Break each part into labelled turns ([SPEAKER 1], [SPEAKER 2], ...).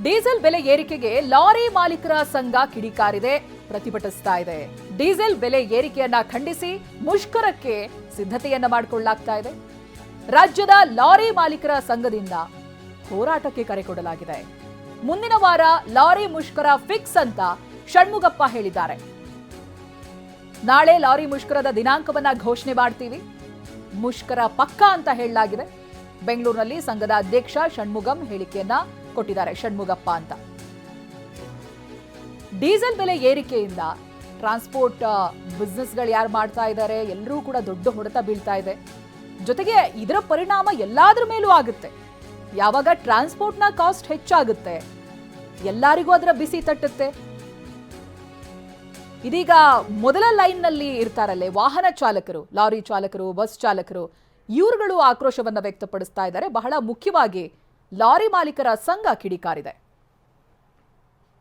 [SPEAKER 1] Diesel ಬೆಲೆ ಏರಿಕೆಗೆ lorry ಮಾಲೀಕರ ಸಂಘ ಕಿಡಿಕಾರಿದೆ, ಪ್ರತಿಭಟಿಸ್ತಾ ಇದೆ. ಡೀಸೆಲ್ ಬೆಲೆ ಏರಿಕೆಯನ್ನ ಖಂಡಿಸಿ ಮುಷ್ಕರಕ್ಕೆ ಸಿದ್ಧತೆಯನ್ನ ಮಾಡಿಕೊಳ್ಳಲಾಗ್ತಾ ಇದೆ. ರಾಜ್ಯದ ಲಾರಿ ಮಾಲೀಕರ ಸಂಘದಿಂದ ಹೋರಾಟಕ್ಕೆ ಕರೆ ಕೊಡಲಾಗಿದೆ. ಮುಂದಿನ ವಾರ ಲಾರಿ ಮುಷ್ಕರ ಫಿಕ್ಸ್ ಅಂತ ಷಣ್ಮುಗಪ್ಪ ಹೇಳಿದ್ದಾರೆ. ನಾಳೆ ಲಾರಿ ಮುಷ್ಕರದ ದಿನಾಂಕವನ್ನ ಘೋಷಣೆ ಮಾಡ್ತೀವಿ, ಮುಷ್ಕರ ಪಕ್ಕಾ ಅಂತ ಹೇಳಲಾಗಿದೆ. ಬೆಂಗಳೂರಿನಲ್ಲಿ ಸಂಘದ ಅಧ್ಯಕ್ಷ ಷಣ್ಮುಗಂ ಹೇಳಿಕೆಯನ್ನ ಕೊಟ್ಟಿದ್ದಾರೆ. ಷಣ್ಮುಗಪ್ಪ ಅಂತ ಡೀಸೆಲ್ ಬೆಲೆ ಏರಿಕೆಯಿಂದ ಟ್ರಾನ್ಸ್ಪೋರ್ಟ್ ಬಿಸ್ನೆಸ್ಗಳು ಯಾರು ಮಾಡ್ತಾ ಇದ್ದಾರೆ ಎಲ್ಲರೂ ಕೂಡ ದೊಡ್ಡ ಹೊಡೆತ ಬೀಳ್ತಾ ಇದೆ. ಜೊತೆಗೆ ಇದರ ಪರಿಣಾಮ ಎಲ್ಲಾದ್ರ ಮೇಲೂ ಆಗುತ್ತೆ. ಯಾವಾಗ ಟ್ರಾನ್ಸ್ಪೋರ್ಟ್ನ ಕಾಸ್ಟ್ ಹೆಚ್ಚಾಗುತ್ತೆ ಎಲ್ಲರಿಗೂ ಅದರ ಬಿಸಿ ತಟ್ಟುತ್ತೆ. ಇದೀಗ ಮೊದಲ ಲೈನ್ನಲ್ಲಿ ಇರ್ತಾರಲ್ಲೇ ವಾಹನ ಚಾಲಕರು, ಲಾರಿ ಚಾಲಕರು, ಬಸ್ ಚಾಲಕರು, ಇವರುಗಳು ಆಕ್ರೋಶವನ್ನ ವ್ಯಕ್ತಪಡಿಸ್ತಾ ಇದ್ದಾರೆ. ಬಹಳ ಮುಖ್ಯವಾಗಿ ಲಾರಿ ಮಾಲೀಕರ ಸಂಘ ಕಿಡಿಕಾರಿದೆ.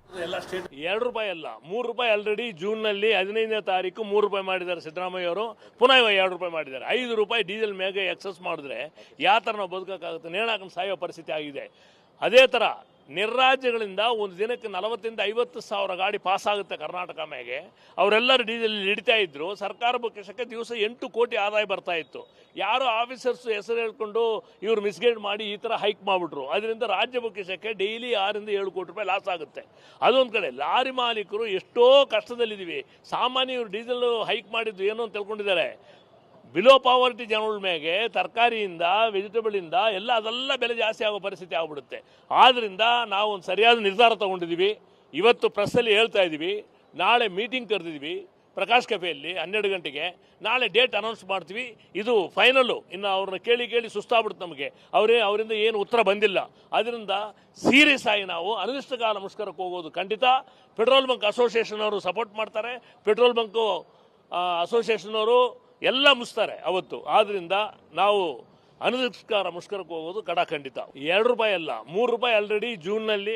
[SPEAKER 2] ₹2 ಅಲ್ಲ, ₹3 ಆಲ್ರೆಡಿ ಜೂನ್ ನಲ್ಲಿ 15ನೇ ತಾರೀಕು ₹3 ಮಾಡಿದ್ದಾರೆ ಸಿದ್ದರಾಮಯ್ಯ ಅವರು. ಪುನಃ ₹2 ಮಾಡಿದ್ದಾರೆ. ₹5 ಡೀಸೆಲ್ ಮೇಲೆ ಎಕ್ಸಸ್ ಮಾಡಿದ್ರೆ ಯಾವ ತರ ನಾವು ಬದುಕಕ್ಕಾಗುತ್ತೆ? ನೇಣಾಕೊಂಡು ಸಾಯೋ ಪರಿಸ್ಥಿತಿ ಆಗಿದೆ. ಅದೇ ತರ ನಿರ್ರಾಜ್ಯಗಳಿಂದ ಒಂದು ದಿನಕ್ಕೆ 40ರಿಂದ 50 ಸಾವಿರ ಗಾಡಿ ಪಾಸ್ ಆಗುತ್ತೆ ಕರ್ನಾಟಕ ಮೇಲೆ. ಅವರೆಲ್ಲರೂ ಡೀಸೆಲ್ ಹಿಡಿತಾ ಇದ್ರು. ಸರ್ಕಾರ ಬೊಕ್ಕಸಕ್ಕೆ ದಿವಸ 8 ಕೋಟಿ ಆದಾಯ ಬರ್ತಾ ಇತ್ತು. ಯಾರು ಆಫೀಸರ್ಸ್ ಹೆಸರು ಹೇಳ್ಕೊಂಡು ಇವರು ಮಿಸ್ಗೈಡ್ ಮಾಡಿ ಈ ಥರ ಹೈಕ್ ಮಾಡಿಬಿಟ್ರು. ಅದರಿಂದ ರಾಜ್ಯ ಬೊಕ್ಕಸಕ್ಕೆ ಡೈಲಿ 6ರಿಂದ 7 ಕೋಟಿ ರೂಪಾಯಿ ಲಾಸ್ ಆಗುತ್ತೆ. ಅದೊಂದು ಕಡೆ ಲಾರಿ ಮಾಲೀಕರು ಎಷ್ಟೋ ಕಷ್ಟದಲ್ಲಿದ್ದೀವಿ. ಸಾಮಾನ್ಯ ಇವರು ಡೀಸೆಲ್ ಹೈಕ್ ಮಾಡಿದ್ದು ಏನು ಅಂತ ತಿಳ್ಕೊಂಡಿದ್ದಾರೆ. ಬಿಲೋ ಪಾವರ್ಟಿ ಜನಗಳ ಮೇಲೆ ತರಕಾರಿಯಿಂದ ವೆಜಿಟೇಬಲಿಂದ ಅದೆಲ್ಲ ಬೆಲೆ ಜಾಸ್ತಿ ಆಗೋ ಪರಿಸ್ಥಿತಿ ಆಗ್ಬಿಡುತ್ತೆ. ಆದ್ದರಿಂದ ನಾವು ಒಂದು ಸರಿಯಾದ ನಿರ್ಧಾರ ತಗೊಂಡಿದ್ದೀವಿ. ಇವತ್ತು ಪ್ರೆಸ್ಸಲ್ಲಿ ಹೇಳ್ತಾ ಇದ್ದೀವಿ, ನಾಳೆ ಮೀಟಿಂಗ್ ಕರೆದಿದ್ದೀವಿ ಪ್ರಕಾಶ್ ಕೆಫೆಯಲ್ಲಿ 12 ಗಂಟೆಗೆ. ನಾಳೆ ಡೇಟ್ ಅನೌನ್ಸ್ ಮಾಡ್ತೀವಿ. ಇದು ಫೈನಲ್ಲು. ಇನ್ನು ಅವ್ರನ್ನ ಕೇಳಿ ಸುಸ್ತಾಗ್ಬಿಡುತ್ತೆ ನಮಗೆ. ಅವರಿಂದ ಏನು ಉತ್ತರ ಬಂದಿಲ್ಲ. ಅದರಿಂದ ಸೀರಿಯಸ್ ಆಗಿ ನಾವು ಅನಿರ್ದಿಷ್ಟಕಾಲ ಮುಷ್ಕರಕ್ಕೆ ಹೋಗೋದು ಖಂಡಿತ. ಪೆಟ್ರೋಲ್ ಬಂಕ್ ಅಸೋಸಿಯೇಷನ್ ಅವರು ಸಪೋರ್ಟ್ ಮಾಡ್ತಾರೆ. ಪೆಟ್ರೋಲ್ ಬಂಕು ಅಸೋಸಿಯೇಷನ್ ಅವರು ಎಲ್ಲ ಮುಚ್ತಾರೆ ಅವತ್ತು. ಆದ್ರಿಂದ ನಾವು ಅನಿರ್ದಿಷ್ಟ ಮುಷ್ಕರಕ್ಕೆ ಹೋಗೋದು ಖಂಡಿತ. ₹2 ಅಲ್ಲ, ₹3 ಆಲ್ರೆಡಿ ಜೂನ್ ನಲ್ಲಿ